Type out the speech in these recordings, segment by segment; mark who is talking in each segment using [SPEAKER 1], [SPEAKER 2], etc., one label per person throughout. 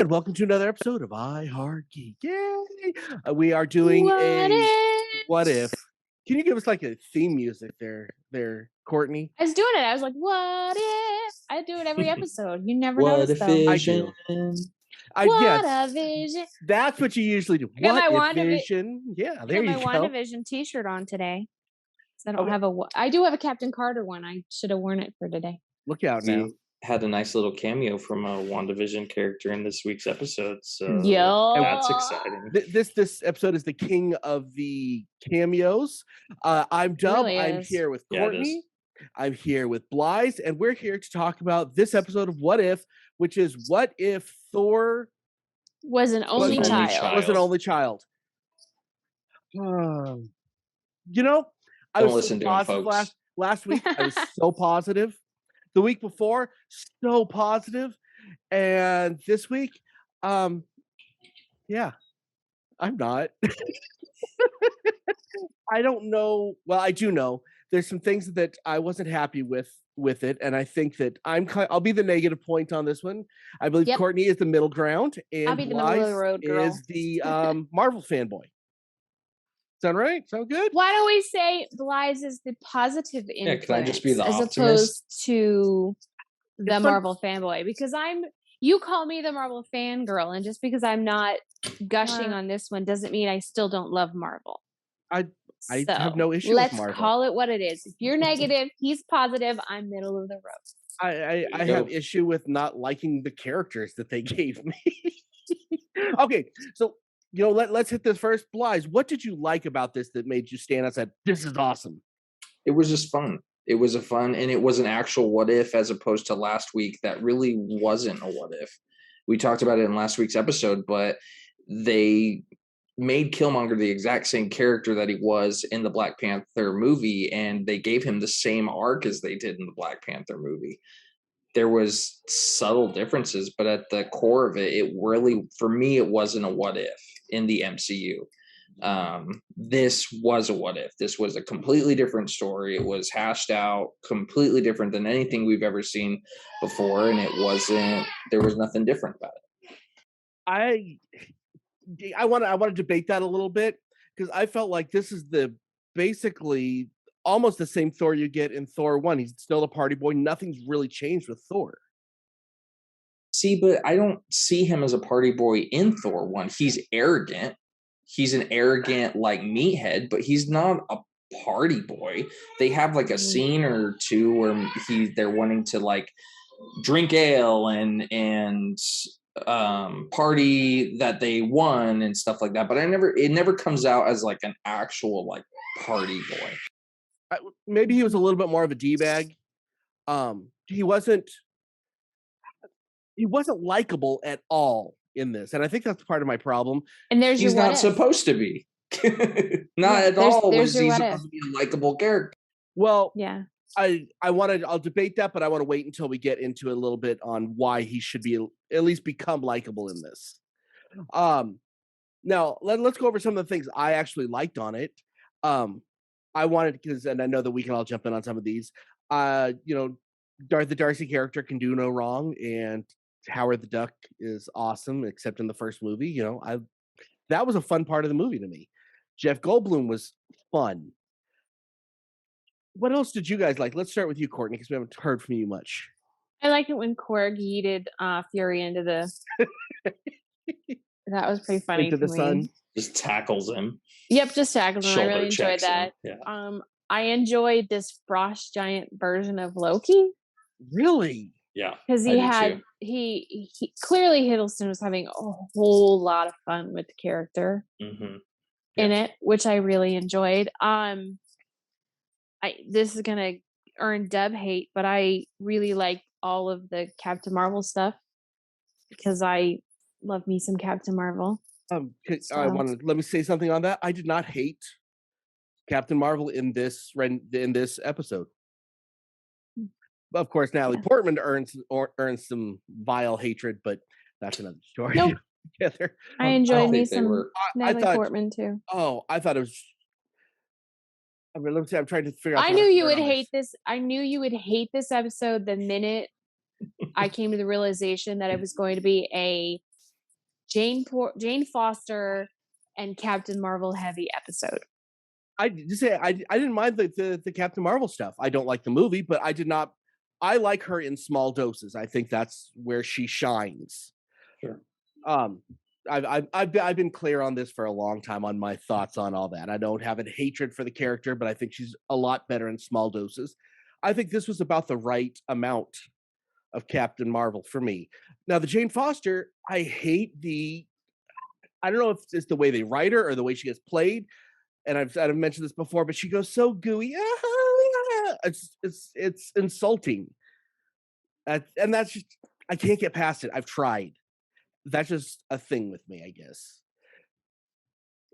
[SPEAKER 1] And welcome to another episode of I Heart Geek. Yay! We are doing What If. Can you give us like a theme music there, Courtney?
[SPEAKER 2] I was doing it. I was like, what if? I do it every episode. You never
[SPEAKER 3] What
[SPEAKER 2] notice
[SPEAKER 3] a
[SPEAKER 2] though.
[SPEAKER 3] vision.
[SPEAKER 2] What a vision.
[SPEAKER 1] That's what you usually do.
[SPEAKER 2] I got
[SPEAKER 1] What
[SPEAKER 2] my
[SPEAKER 1] if vision? Yeah, there you go.
[SPEAKER 2] I got my WandaVision t-shirt on today. So I do have a Captain Carter one. I should have worn it for today.
[SPEAKER 1] Look out now.
[SPEAKER 3] Had a nice little cameo from a WandaVision character in this week's episode, so that's exciting.
[SPEAKER 1] This episode is the king of the cameos. I'm Dub.
[SPEAKER 2] Really
[SPEAKER 1] I'm here with Courtney. I'm here with Blythe, and we're here to talk about this episode of What If, which is what if Thor
[SPEAKER 2] was an only child.
[SPEAKER 1] Was an only child. You know, I was so positive last week. I was so positive. The week before, so positive. And this week, yeah, I'm not. I don't know. Well, I do know. There's some things that I wasn't happy with it, and I think that I'll be the negative point on this one. I believe Courtney is the middle ground, and
[SPEAKER 2] I'll be the middle of the road girl.
[SPEAKER 1] Is the Marvel fanboy. Sound right? Sound good?
[SPEAKER 2] Why don't we say Blythe is the positive influence
[SPEAKER 3] can I just be the
[SPEAKER 2] as
[SPEAKER 3] optimist?
[SPEAKER 2] opposed to the Marvel fanboy? Because you call me the Marvel fangirl, and just because I'm not gushing on this one doesn't mean I still don't love Marvel.
[SPEAKER 1] I have no issue with Marvel.
[SPEAKER 2] Let's call it what it is. If you're negative, he's positive, I'm middle of the road.
[SPEAKER 1] I have issue with not liking the characters that they gave me. Okay, so let's hit this first. Blythe, what did you like about this that made you stand outside? This is awesome.
[SPEAKER 3] It was just fun. It was and it was an actual what if, as opposed to last week that really wasn't a what if. We talked about it in last week's episode, but they made Killmonger the exact same character that he was in the Black Panther movie, and they gave him the same arc as they did in the Black Panther movie. There was subtle differences, but at the core of it, it really, for me, it wasn't a what if in the MCU. This was a what if. This was a completely different story. It was hashed out, completely different than anything we've ever seen before, and there was nothing different about it.
[SPEAKER 1] I want to debate that a little bit, because I felt like this is basically almost the same Thor you get in Thor 1. He's still a party boy. Nothing's really changed with Thor.
[SPEAKER 3] See, but I don't see him as a party boy in Thor 1. He's arrogant. He's an arrogant, meathead, but he's not a party boy. They have a scene or two where they're wanting to drink ale and party that they won and stuff like that. But it never comes out as an actual party boy.
[SPEAKER 1] Maybe he was a little bit more of a D-bag. He wasn't likable at all in this, and I think that's part of my problem.
[SPEAKER 2] And
[SPEAKER 3] he's not supposed to be. Not at all. Was he supposed to be a likable character?
[SPEAKER 1] Well, yeah. I'll debate that, but I want to wait until we get into a little bit on why he should be at least become likable in this. Now let's go over some of the things I actually liked on it. I wanted, and I know that we can all jump in on some of these. The Darcy character can do no wrong, and Howard the Duck is awesome, except in the first movie. That was a fun part of the movie to me. Jeff Goldblum was fun. What else did you guys like? Let's start with you, Courtney, because we haven't heard from you much.
[SPEAKER 2] I like it when Korg yeeted Fury into the. That was pretty funny.
[SPEAKER 1] Into the sun.
[SPEAKER 3] Just tackles him.
[SPEAKER 2] Yep, just tackles him. I really enjoyed that.
[SPEAKER 3] Yeah.
[SPEAKER 2] I enjoyed this frost giant version of Loki.
[SPEAKER 1] Really?
[SPEAKER 3] Yeah.
[SPEAKER 2] Because he clearly Hiddleston was having a whole lot of fun with the character in it, which I really enjoyed. This is gonna earn Dub hate, but I really like all of the Captain Marvel stuff because I love me some Captain Marvel.
[SPEAKER 1] Let me say something on that. I did not hate Captain Marvel in this episode. Of course, Natalie Portman earns some vile hatred, but that's another story.
[SPEAKER 2] Nope.
[SPEAKER 1] Together.
[SPEAKER 2] I enjoyed me some Natalie Portman too.
[SPEAKER 1] Oh, I thought it was. I mean, let me see. I'm trying to figure out.
[SPEAKER 2] I knew you would hate this. I knew you would hate this episode the minute I came to the realization that it was going to be a Jane Foster and Captain Marvel heavy episode.
[SPEAKER 1] I didn't mind the Captain Marvel stuff. I don't like the movie, but I like her in small doses. I think that's where she shines.
[SPEAKER 3] Sure.
[SPEAKER 1] I've been clear on this for a long time on my thoughts on all that. I don't have a hatred for the character, but I think she's a lot better in small doses. I think this was about the right amount of Captain Marvel for me. Now, the Jane Foster, I don't know if it's the way they write her or the way she gets played. And I've mentioned this before, but she goes so gooey. It's insulting. And that's just, I can't get past it. I've tried. That's just a thing with me, I guess.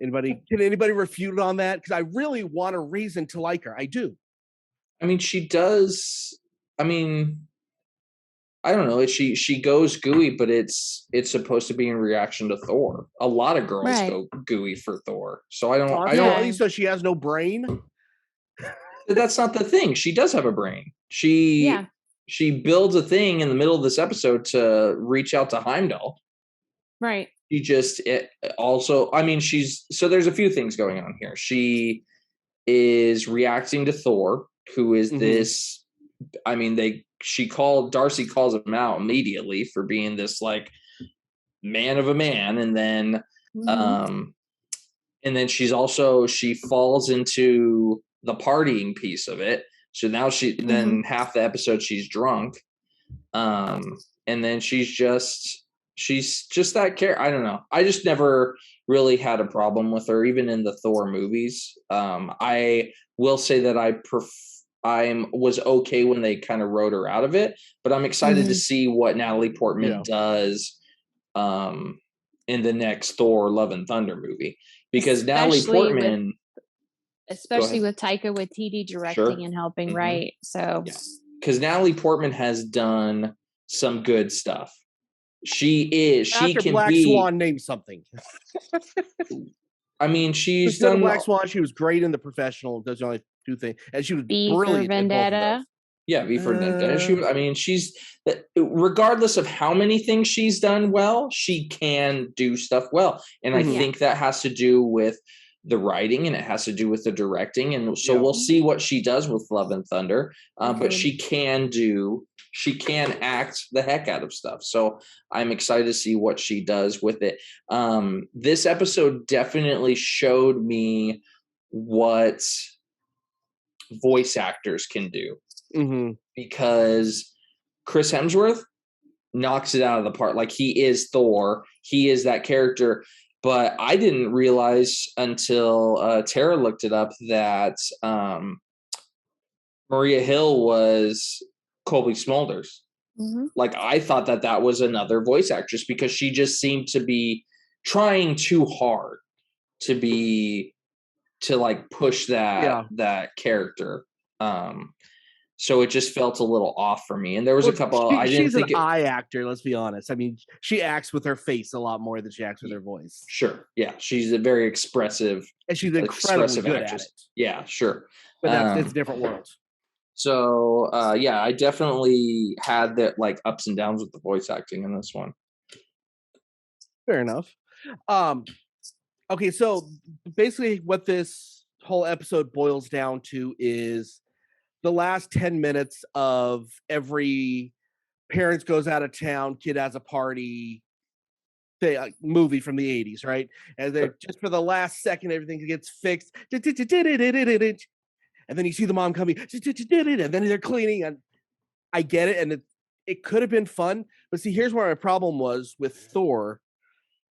[SPEAKER 1] Can anybody refute on that? Because I really want a reason to like her. I do.
[SPEAKER 3] I mean, she does. I mean, I don't know. She goes gooey, but it's supposed to be in reaction to Thor. A lot of girls go gooey for Thor, so I don't.
[SPEAKER 1] So she has no brain.
[SPEAKER 3] That's not the thing. She does have a brain. She builds a thing in the middle of this episode to reach out to Heimdall.
[SPEAKER 2] Right.
[SPEAKER 3] There's a few things going on here. She is reacting to Thor, who is this. I mean, Darcy calls him out immediately for being this like man of a man, and then she falls into the partying piece of it. So now then half the episode she's drunk, and then she's just that character. I don't know. I just never really had a problem with her, even in the Thor movies. I will say that I was okay when they kind of wrote her out of it, but I'm excited to see what Natalie Portman does in the next Thor: Love and Thunder movie, because Natalie Portman,
[SPEAKER 2] especially with Taika Waititi directing and helping write. So,
[SPEAKER 3] because Natalie Portman has done some good stuff.
[SPEAKER 1] After Black Swan, name something.
[SPEAKER 3] I mean, she's done
[SPEAKER 1] Black Swan. She was great in The Professional. Those are only two things, and she was brilliant in both of those.
[SPEAKER 3] Yeah, V for Vendetta. She's regardless of how many things she's done well, she can do stuff well, and I think that has to do with the writing and it has to do with the directing, and so we'll see what she does with Love and Thunder. But she can act the heck out of stuff, so I'm excited to see what she does with it. This episode definitely showed me what voice actors can do, because Chris Hemsworth knocks it out of the park. Like, he is Thor, he is that character. But I didn't realize until Tara looked it up that Maria Hill was Colby Smulders. Like, I thought that was another voice actress, because she just seemed to be trying too hard to like push that character. So it just felt a little off for me. And there was a couple.
[SPEAKER 1] She's an eye actor. Let's be honest. I mean, she acts with her face a lot more than she acts with her voice.
[SPEAKER 3] Sure. Yeah. She's a very expressive.
[SPEAKER 1] And she's incredibly good
[SPEAKER 3] actress.
[SPEAKER 1] At it.
[SPEAKER 3] Yeah, sure.
[SPEAKER 1] But it's a different world.
[SPEAKER 3] So, I definitely had that like ups and downs with the voice acting in this one.
[SPEAKER 1] Fair enough. Okay. So basically what this whole episode boils down to is the last 10 minutes of every parents goes out of town, kid has a party movie from the 80s, right? And then just for the last second, everything gets fixed. And then you see the mom coming, and then they're cleaning. And I get it. And it could have been fun. But see, here's where my problem was with Thor.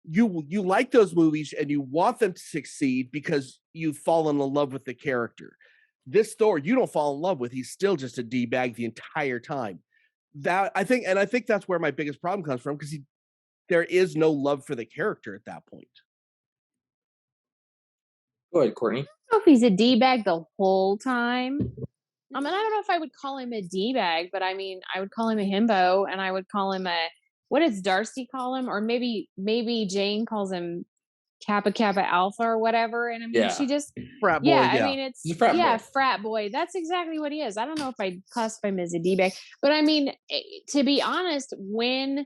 [SPEAKER 1] You like those movies and you want them to succeed because you've fallen in love with the character. This Thor, you don't fall in love with. He's still just a D-bag the entire time. I think that's where my biggest problem comes from, because there is no love for the character at that point.
[SPEAKER 3] Go ahead, Courtney.
[SPEAKER 2] I don't know if he's a D-bag the whole time. I mean, I don't know if I would call him a D-bag, but I mean, I would call him a himbo, and I would call him what does Darcy call him? Or maybe Jane calls him Kappa Alpha or whatever. And I mean, she just
[SPEAKER 1] frat boy.
[SPEAKER 2] I mean, it's frat boy. That's exactly what he is. I don't know if I'd classify him as a D-bag, but I mean, to be honest, and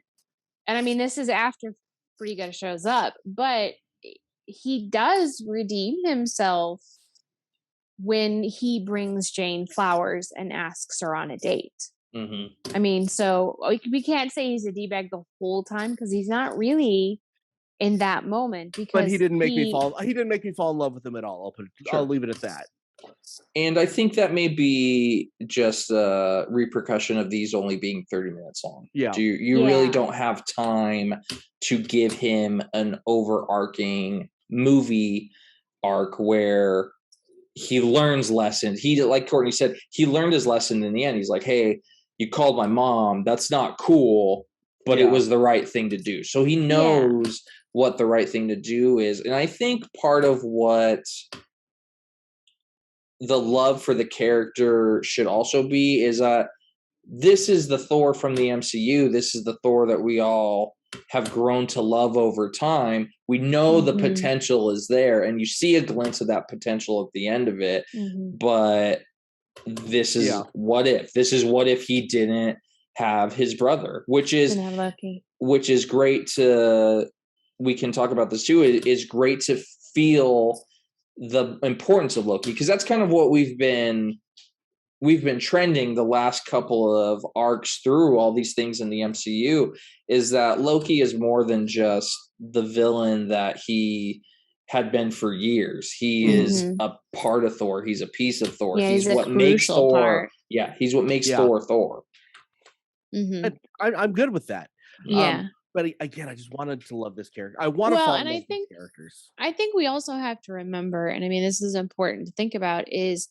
[SPEAKER 2] I mean, this is after Frigga shows up, but he does redeem himself when he brings Jane flowers and asks her on a date.
[SPEAKER 3] Mm-hmm.
[SPEAKER 2] I mean, so we can't say he's a D-bag the whole time because he's not really in that moment. Because
[SPEAKER 1] but he didn't make me fall. He didn't make me fall in love with him at all. I'll leave it at that.
[SPEAKER 3] And I think that may be just a repercussion of these only being 30 minutes long.
[SPEAKER 1] Yeah.
[SPEAKER 3] You really don't have time to give him an overarching movie arc where he learns lessons. He, like Courtney said, he learned his lesson in the end. He's like, hey, you called my mom. That's not cool, but it was the right thing to do. So he knows what the right thing to do is. And I think part of what the love for the character should also be is that this is the Thor from the MCU. This is the Thor that we all have grown to love over time. We know the potential is there, and you see a glimpse of that potential at the end of it. But this is what if. This is what if he didn't have his brother, which is great to. We can talk about this too. It is great to feel the importance of Loki, because that's kind of what we've been trending the last couple of arcs through all these things in the MCU, is that Loki is more than just the villain that he had been for years. He is a part of Thor. He's a piece of Thor. He's what makes Thor. Part. Yeah, he's what makes Thor Thor.
[SPEAKER 1] I'm good with that.
[SPEAKER 2] Yeah.
[SPEAKER 1] But again, I just wanted to love this character. I want to fall in love with these characters.
[SPEAKER 2] I think we also have to remember, and I mean, this is important to think about, is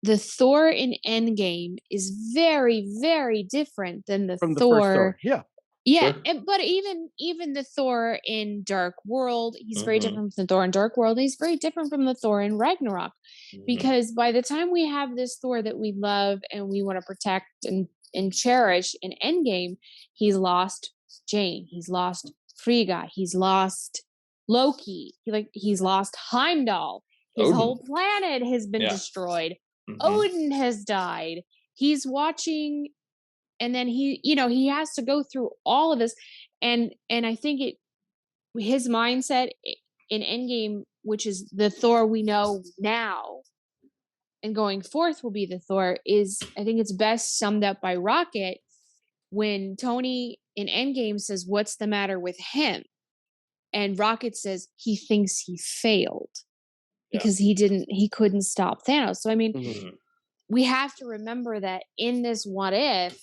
[SPEAKER 2] the Thor in Endgame is very, very different than the
[SPEAKER 1] From the
[SPEAKER 2] Thor.
[SPEAKER 1] First Thor. Yeah.
[SPEAKER 2] Yeah, sure. But even the Thor in Dark World, he's very different from the Thor in Dark World. He's very different from the Thor in Ragnarok, because by the time we have this Thor that we love and we want to protect and cherish in Endgame, he's lost Jane, he's lost Frigga, he's lost Loki, he's lost Heimdall. His whole planet has been destroyed. Odin has died. He's watching, and then he has to go through all of this, and I think his mindset in Endgame, which is the Thor we know now and going forth will be the Thor, is, I think it's best summed up by Rocket when Tony in Endgame says, "What's the matter with him?" And Rocket says he thinks he failed because he couldn't stop Thanos. So I mean, we have to remember that in this what if,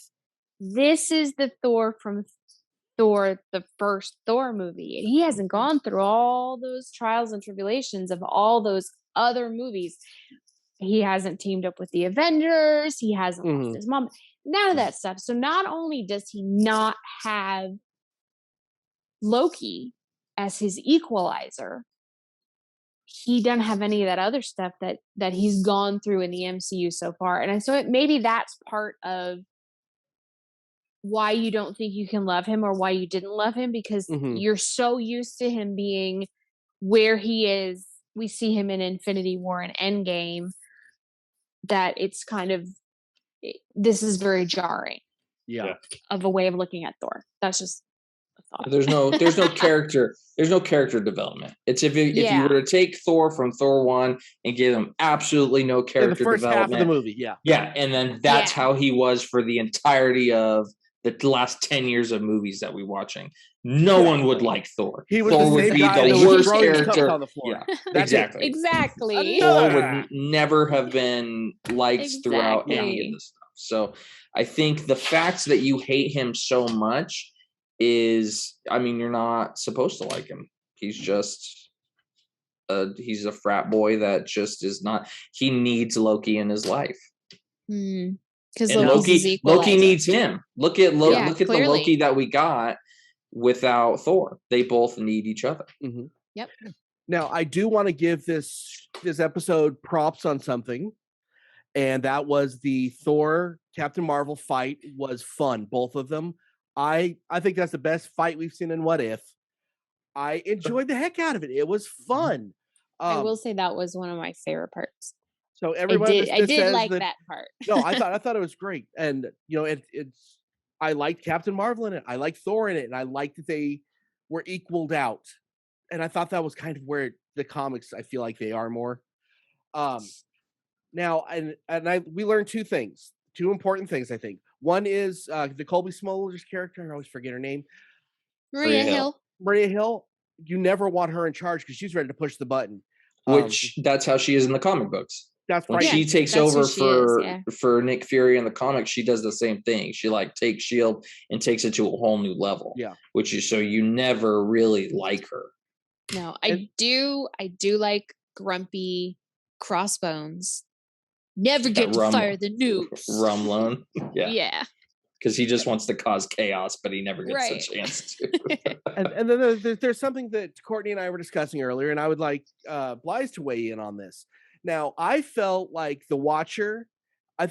[SPEAKER 2] this is the Thor from Thor, the first Thor movie. And he hasn't gone through all those trials and tribulations of all those other movies. He hasn't teamed up with the Avengers. He hasn't lost his mom. None of that stuff. So not only does he not have Loki as his equalizer, he doesn't have any of that other stuff that he's gone through in the MCU so far. And so maybe that's part of why you don't think you can love him or why you didn't love him, because you're so used to him being where he is. We see him in Infinity War and Endgame, that it's kind of, this is very jarring.
[SPEAKER 1] Yeah.
[SPEAKER 2] Of a way of looking at Thor. That's just a thought.
[SPEAKER 3] There's no character development. It's if you were to take Thor from Thor 1 and give him absolutely no character development.
[SPEAKER 1] The first half of the movie,
[SPEAKER 3] Yeah, and then that's how he was for the entirety of the last 10 years of movies that we're watching. No one would like Thor. Thor would be the worst character
[SPEAKER 1] on the floor.
[SPEAKER 3] Yeah, exactly.
[SPEAKER 2] Exactly.
[SPEAKER 3] Thor would never have been liked throughout any of this stuff. So I think the fact that you hate him so much is, I mean, you're not supposed to like him. He's just he's a frat boy that just is not. He needs Loki in his life.
[SPEAKER 2] Because
[SPEAKER 3] Loki needs him. Look at the Loki that we got without Thor. They both need each other.
[SPEAKER 2] Yep.
[SPEAKER 1] Now, I do want to give this episode props on something, and that was the Thor Captain Marvel fight was fun. Both of them. I think that's the best fight we've seen in What If. I enjoyed the heck out of it. It was fun.
[SPEAKER 2] I will say that was one of my favorite parts.
[SPEAKER 1] So everyone,
[SPEAKER 2] I did like that part.
[SPEAKER 1] No, I thought it was great, and it's I liked Captain Marvel in it. I liked Thor in it, and I liked that they were equaled out, and I thought that was kind of where the comics I feel like they are more. Now, we learned two important things. I think one is the Colby Smulders character. I always forget her name.
[SPEAKER 2] Maria Hill.
[SPEAKER 1] Maria Hill. You never want her in charge because she's ready to push the button.
[SPEAKER 3] Which that's how she is in the comic books.
[SPEAKER 1] That's
[SPEAKER 3] when
[SPEAKER 1] right.
[SPEAKER 3] she takes over for Nick Fury in the comics, she does the same thing. She like takes Shield and takes it to a whole new level.
[SPEAKER 1] Yeah.
[SPEAKER 3] Which is so you never really like her.
[SPEAKER 2] No, I do like grumpy Crossbones. Never get to fire the nukes.
[SPEAKER 3] Rumlone. Yeah.
[SPEAKER 2] Yeah.
[SPEAKER 3] Because he just wants to cause chaos, but he never gets a chance to.
[SPEAKER 1] and then there's something that Courtney and I were discussing earlier, and I would like Blythe to weigh in on this. Now, I felt like the Watcher, I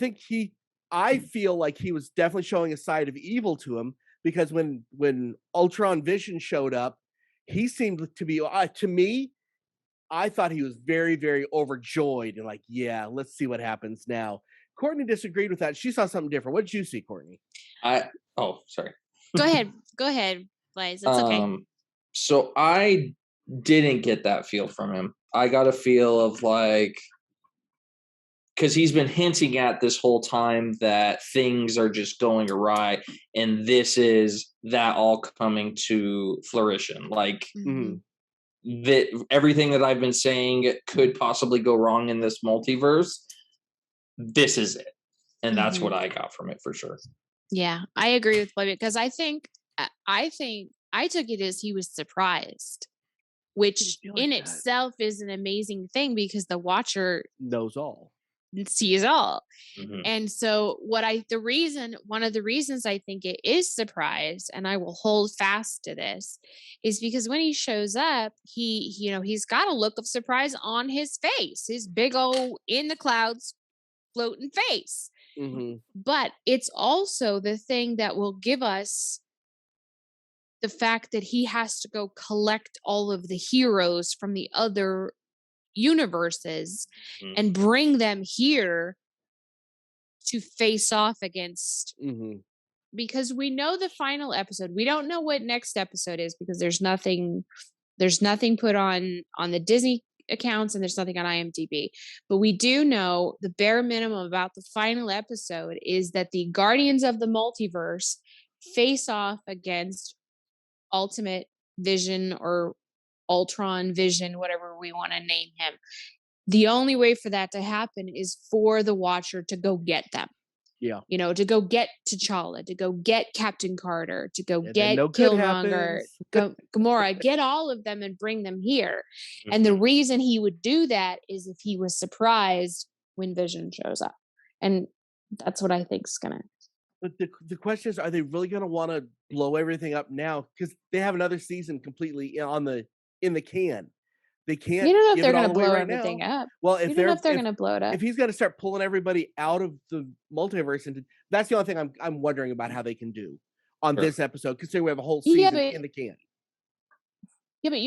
[SPEAKER 1] feel like he was definitely showing a side of evil to him, because when Ultron Vision showed up, he seemed to be, to me, I thought he was very, very overjoyed and like, yeah, let's see what happens now. Courtney disagreed with that. She saw something different. What did you see, Courtney?
[SPEAKER 3] Sorry.
[SPEAKER 2] Go ahead, Blaze. It's okay.
[SPEAKER 3] So I didn't get that feel from him. I got a feel of like, because he's been hinting at this whole time that things are just going awry, and this is that all coming to fruition. Like that everything that I've been saying could possibly go wrong in this multiverse. This is it. And that's what I got from it for sure.
[SPEAKER 2] Yeah, I agree with Bobby, because I think I took it as he was surprised, which in itself is an amazing thing, because the Watcher
[SPEAKER 1] knows all,
[SPEAKER 2] sees all. And so one of the reasons I think it is surprise, and I will hold fast to this, is because when he shows up, he's got a look of surprise on his face, his big old in the clouds floating face. But it's also the thing that will give us the fact that he has to go collect all of the heroes from the other universes and bring them here to face off against, because we know the final episode. We don't know what next episode is, because there's nothing put on the Disney accounts, and there's nothing on IMDb, but we do know the bare minimum about the final episode is that the Guardians of the Multiverse face off against Ultimate Vision or Ultron Vision, whatever we want to name him. The only way for that to happen is for the Watcher to go get them.
[SPEAKER 1] Yeah.
[SPEAKER 2] To go get T'Challa, to go get Captain Carter, to go get Killmonger, Gamora, get all of them and bring them here. And the reason he would do that is if he was surprised when Vision shows up. And that's what I think is going to.
[SPEAKER 1] But the question is, are they really going to want to blow everything up now? Because they have another season completely in the can. They can't.
[SPEAKER 2] You don't know if they're going to blow everything up.
[SPEAKER 1] Well,
[SPEAKER 2] you don't know if they're going to blow it up.
[SPEAKER 1] If he's going to start pulling everybody out of the multiverse, that's the only thing I'm wondering about how they can do on this episode, considering we have a whole season in the can.
[SPEAKER 2] Yeah, but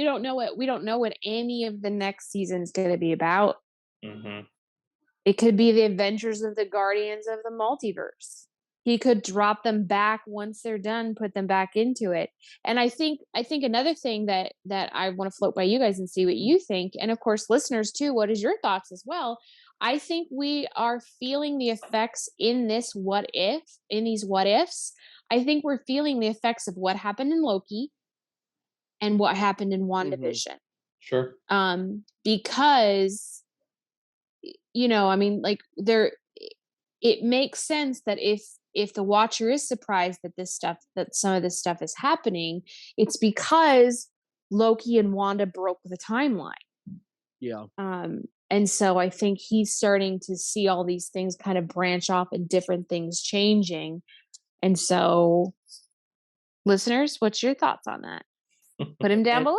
[SPEAKER 2] we don't know what any of the next season is going to be about. It could be the adventures of the Guardians of the Multiverse. He could drop them back once they're done, put them back into it. And I think another thing that I want to float by you guys and see what you think, and of course listeners too, what is your thoughts as well? I think we are feeling the effects in these what ifs. I think we're feeling the effects of what happened in Loki and what happened in WandaVision.
[SPEAKER 3] Sure.
[SPEAKER 2] Because it makes sense that if the Watcher is surprised that some of this stuff is happening, it's because Loki and Wanda broke the timeline.
[SPEAKER 1] Yeah.
[SPEAKER 2] And so I think he's starting to see all these things kind of branch off and different things changing. And so, listeners, what's your thoughts on that? Put him down below.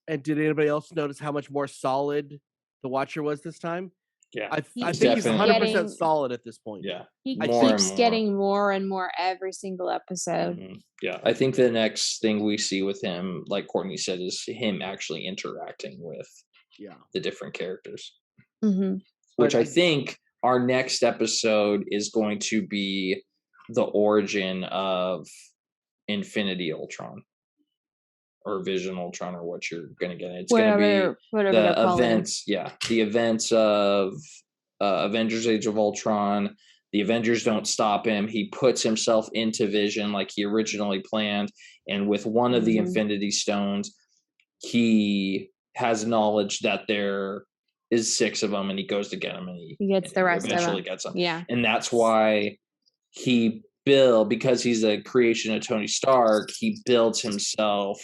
[SPEAKER 1] And did anybody else notice how much more solid the Watcher was this time?
[SPEAKER 3] Yeah,
[SPEAKER 1] I think he's 100% solid at this point.
[SPEAKER 3] Yeah,
[SPEAKER 2] he keeps getting more and more every single episode.
[SPEAKER 3] Yeah, I think the next thing we see with him, like Courtney said, is him actually interacting with the different characters. Which I think our next episode is going to be the origin of Infinity Ultron. or Vision Ultron or what you're going to get. It's going to be
[SPEAKER 2] whatever they're calling
[SPEAKER 3] events. Yeah, the events of Avengers: Age of Ultron. The Avengers don't stop him. He puts himself into Vision like he originally planned, and with one of the Infinity Stones, he has knowledge that there is 6 of them, and he goes to get them, and he
[SPEAKER 2] gets the rest
[SPEAKER 3] eventually
[SPEAKER 2] of them.
[SPEAKER 3] Gets them.
[SPEAKER 2] Yeah,
[SPEAKER 3] and that's why because he's a creation of Tony Stark, he builds himself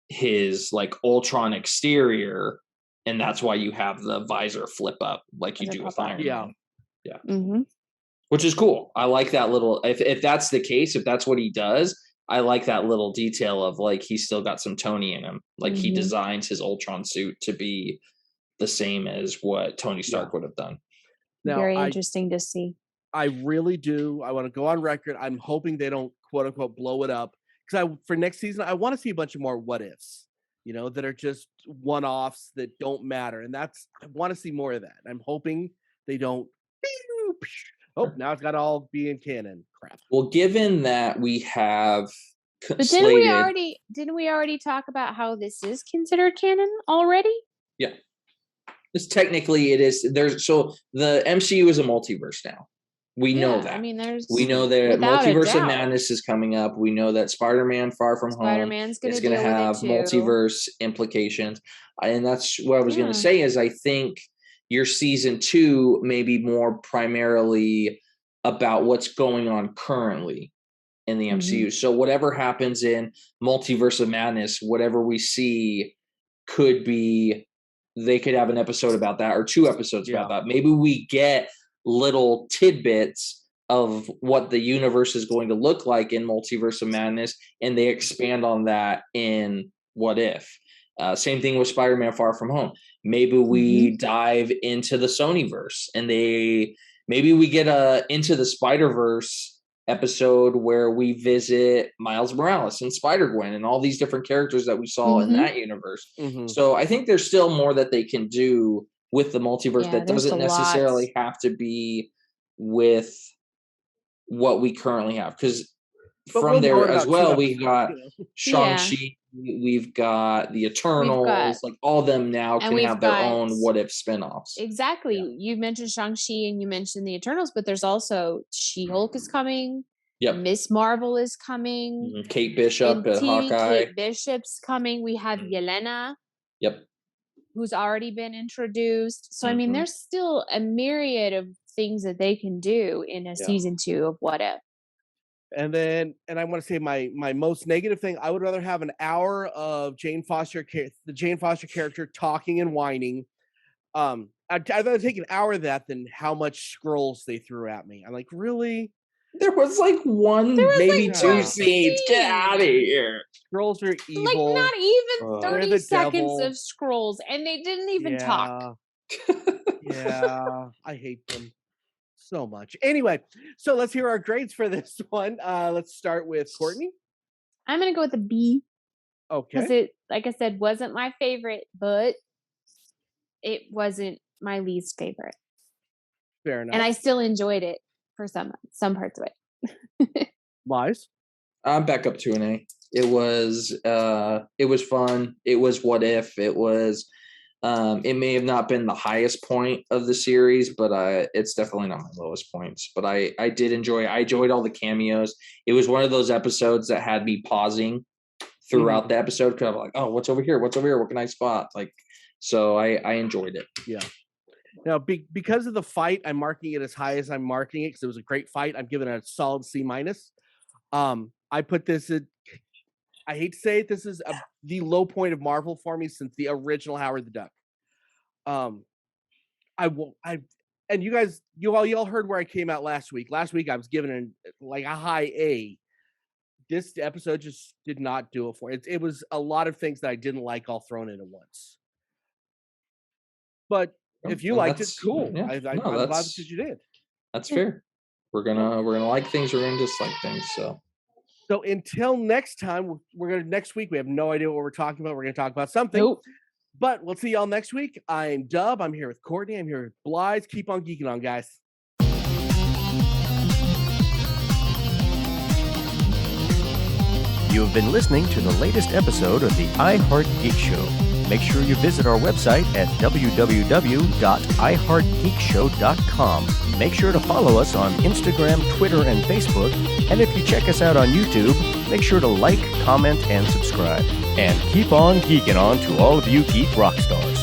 [SPEAKER 3] his like Ultron exterior, and that's why you have the visor flip up like you do with Iron Man. Yeah. Which is cool. I like that little, if that's the case, if that's what he does, I like that little detail of like he's still got some Tony in him. Like he designs his Ultron suit to be the same as what Tony Stark would have done.
[SPEAKER 2] Now, very interesting to see.
[SPEAKER 1] I really do. I want to go on record. I'm hoping they don't quote unquote blow it up, because for next season I want to see a bunch of more what ifs, that are just one-offs that don't matter, and I want to see more of that. I'm hoping they don't. Oh, now it's got to all be in canon. Crap.
[SPEAKER 3] Well, given that we have,
[SPEAKER 2] but didn't we already talk about how this is considered canon already?
[SPEAKER 3] Yeah, this technically it is. So the MCU is a multiverse now. We know that. I mean, we know that Multiverse of Madness is coming up. We know that Spider-Man Far From Home is going to have multiverse implications. And that's what I was going to say is I think your season 2 may be more primarily about what's going on currently in the MCU. So whatever happens in Multiverse of Madness, whatever we see they could have an episode about that or 2 episodes about that. Maybe we get little tidbits of what the universe is going to look like in Multiverse of Madness, and they expand on that in What If. Same thing with Spider-Man Far From Home. Maybe we dive into the Sonyverse, and maybe we get a Into the Spider-Verse episode where we visit Miles Morales and Spider-Gwen and all these different characters that we saw in that universe. So I think there's still more that they can do with the multiverse that doesn't necessarily have to be with what we currently have. Because from there as well, we've got Shang-Chi, we've got the Eternals, like all of them now can have their own what if spinoffs.
[SPEAKER 2] Exactly. Yeah. You mentioned Shang-Chi and you mentioned the Eternals, but there's also She-Hulk is coming.
[SPEAKER 3] Yep.
[SPEAKER 2] Miss Marvel is coming.
[SPEAKER 3] Kate Bishop at Hawkeye.
[SPEAKER 2] Kate Bishop's coming. We have Yelena.
[SPEAKER 3] Yep.
[SPEAKER 2] Who's already been introduced. So, I mean, there's still a myriad of things that they can do in a season 2 of What If.
[SPEAKER 1] And I want to say my most negative thing, I would rather have an hour of the Jane Foster character talking and whining. I'd rather take an hour of that than how much scrolls they threw at me. I'm like, really?
[SPEAKER 3] There was like maybe 2 scenes. Get out of here.
[SPEAKER 1] Scrolls are evil.
[SPEAKER 2] Like not even 30 seconds of scrolls, and they didn't even talk.
[SPEAKER 1] Yeah, I hate them so much. Anyway, so let's hear our grades for this one. Let's start with Courtney.
[SPEAKER 2] I'm gonna go with a B.
[SPEAKER 1] Okay.
[SPEAKER 2] Because it, like I said, wasn't my favorite, but it wasn't my least favorite.
[SPEAKER 1] Fair enough.
[SPEAKER 2] And I still enjoyed it for some parts of it.
[SPEAKER 1] Lies.
[SPEAKER 3] I'm back up to an A. It was fun. It was what if. It was it may have not been the highest point of the series, but it's definitely not my lowest points. But I did enjoy. I enjoyed all the cameos. It was one of those episodes that had me pausing throughout the episode because I'm like, oh, what's over here? What's over here? What can I spot? Like, so I enjoyed it.
[SPEAKER 1] Yeah. Now, because of the fight, I'm marking it as high as I'm marking it because it was a great fight. I'm giving it a solid C-. I put this at, I hate to say it, this is the low point of Marvel for me since the original Howard the Duck. And you guys, you all heard where I came out last week. Last week I was giving it like a high A. This episode just did not do it for it. It was a lot of things that I didn't like all thrown in at once. But if you liked it, cool. Yeah. I'm glad because you did.
[SPEAKER 3] That's fair. We're gonna like things. We're gonna dislike things. So
[SPEAKER 1] until next time, next week. We have no idea what we're talking about. We're gonna talk about something.
[SPEAKER 2] Nope.
[SPEAKER 1] But we'll see y'all next week. I'm Dub. I'm here with Courtney. I'm here with Blythe. Keep on geeking on, guys.
[SPEAKER 4] You have been listening to the latest episode of the iHeart Geek Show. Make sure you visit our website at www.iheartgeekshow.com. Make sure to follow us on Instagram, Twitter, and Facebook. And if you check us out on YouTube, make sure to like, comment, and subscribe. And keep on geeking on to all of you geek rock stars.